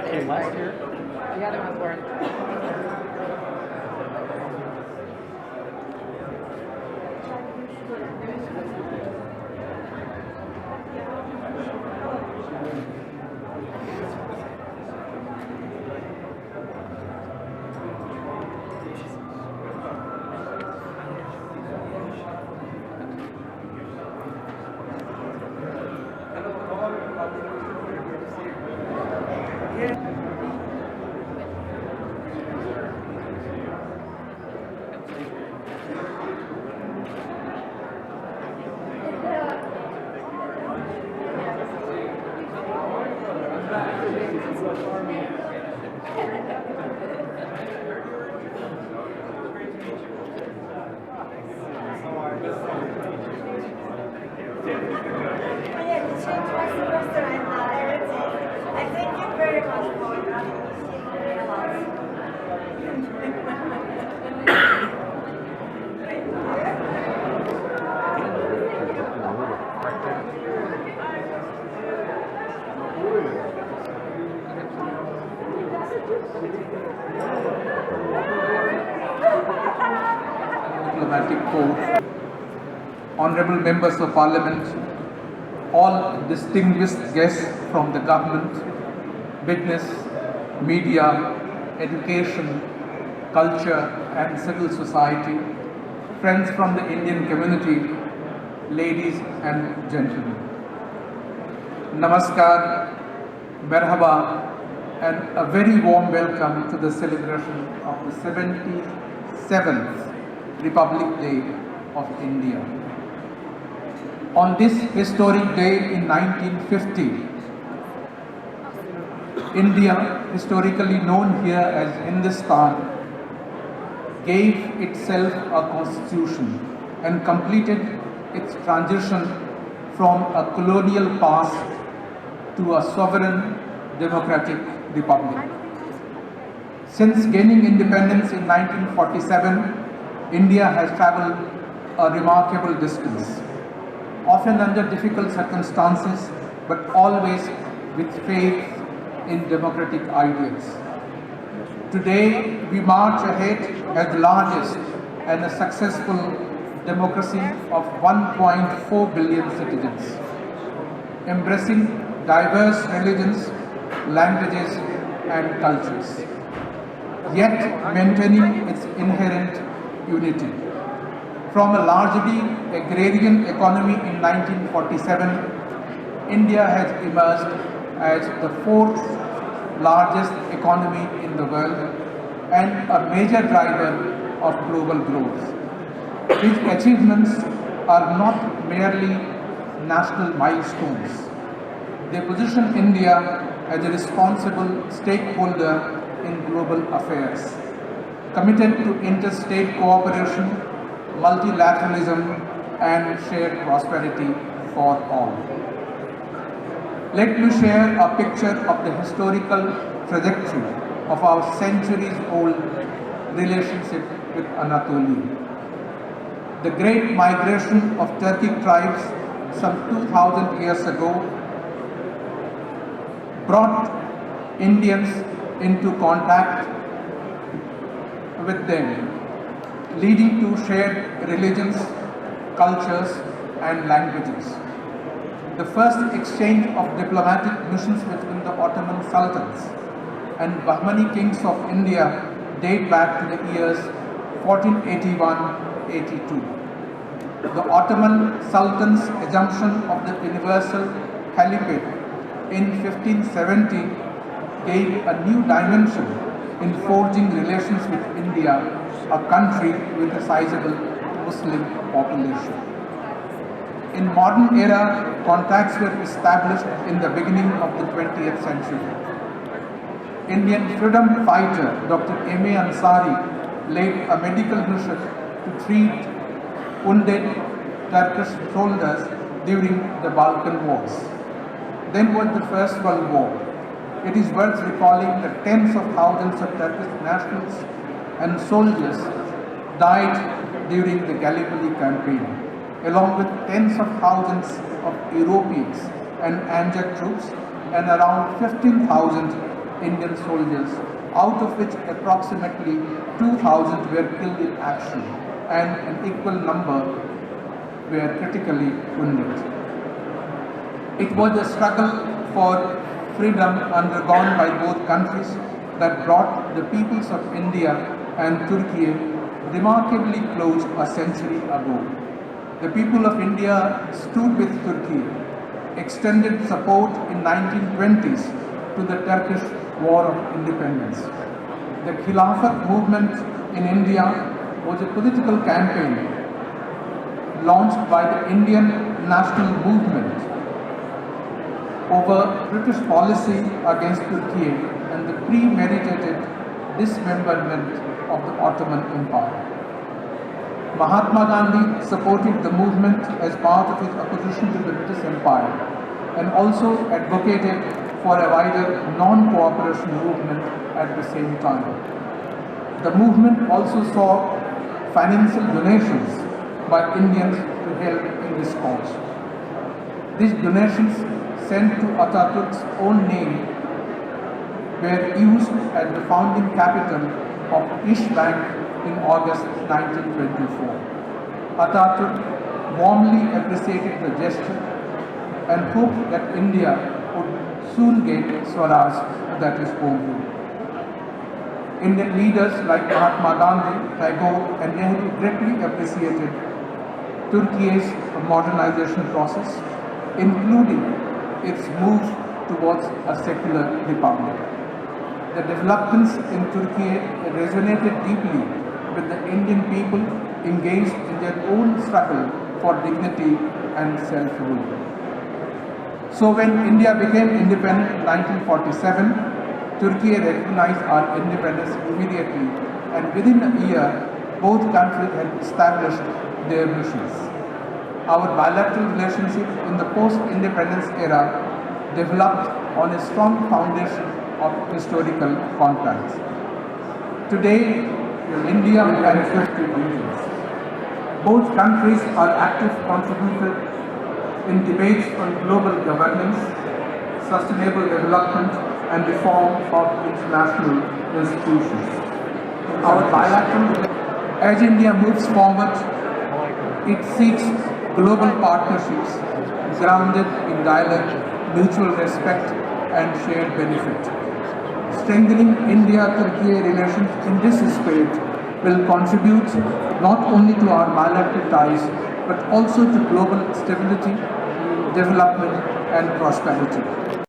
that came last year. The other ones weren't. I thank you very much for seeing a lot. Diplomatic Corps, honorable members of parliament, all distinguished guests from the government, business, media, education, culture and civil society, friends from the Indian community, ladies and gentlemen. Namaskar, merhaba, and a very warm welcome to the celebration of the 77th Republic Day of India. On this historic day in 1950, India, historically known here as Hindustan, gave itself a constitution and completed its transition from a colonial past to a sovereign democratic republic. Since gaining independence in 1947, India has traveled a remarkable distance, often under difficult circumstances, but always with faith in democratic ideals. Today, we march ahead as the largest and a successful democracy of 1.4 billion citizens, embracing diverse religions, languages, and cultures, yet maintaining its inherent unity. From a largely agrarian economy in 1947, India has emerged as the fourth largest economy in the world and a major driver of global growth. These achievements are not merely national milestones. They position India as a responsible stakeholder in global affairs, committed to interstate cooperation, multilateralism, and shared prosperity for all. Let me share a picture of the historical trajectory of our centuries-old relationship with Anatolia. The great migration of Turkic tribes some 2000 years ago brought Indians into contact with them, leading to shared religions, cultures, and languages. The first exchange of diplomatic missions between the Ottoman Sultans and Bahmani kings of India date back to the years 1481-82. The Ottoman Sultan's assumption of the universal caliphate in 1570 gave a new dimension in forging relations with India, a country with a sizable Muslim population. In modern era, contacts were established in the beginning of the 20th century. Indian freedom fighter Dr. M.A. Ansari led a medical mission to treat wounded Turkish soldiers during the Balkan Wars. Then was the First World War. It is worth recalling that tens of thousands of Turkish nationals and soldiers died during the Gallipoli campaign, along with tens of thousands of Europeans and Anglo troops and around 15,000 Indian soldiers, out of which approximately 2,000 were killed in action and an equal number were critically wounded. It was a struggle for freedom undergone by both countries that brought the peoples of India and Turkey remarkably close a century ago. The people of India stood with Turkey, extended support in 1920s to the Turkish War of Independence. The Khilafat movement in India was a political campaign launched by the Indian National Movement over British policy against Turkey and the premeditated dismemberment of the Ottoman Empire. Mahatma Gandhi supported the movement as part of his opposition to the British Empire and also advocated for a wider non-cooperation movement at the same time. The movement also saw financial donations by Indians to help in this cause. These donations sent to Ataturk's own name were used as the founding capital of İş Bank in August 1924. Ataturk warmly appreciated the gesture and hoped that India would soon get Swaraj, that is home rule. Indian leaders like Mahatma Gandhi, Tagore and Nehru greatly appreciated Turkey's modernization process, including its move towards a secular republic. The developments in Turkey resonated deeply with the Indian people engaged in their own struggle for dignity and self-rule. So when India became independent in 1947, Turkey recognized our independence immediately, and within a year, both countries had established their missions. Our bilateral relationship in the post-independence era developed on a strong foundation of historical contacts. Today, India and 50 regions. Both countries are active contributors in debates on global governance, sustainable development, and reform of international institutions. Our bilateral, as India moves forward, it seeks global partnerships grounded in dialogue, mutual respect, and shared benefit. Strengthening India-Turkey relations in this spirit will contribute not only to our bilateral ties, but also to global stability, development, and prosperity.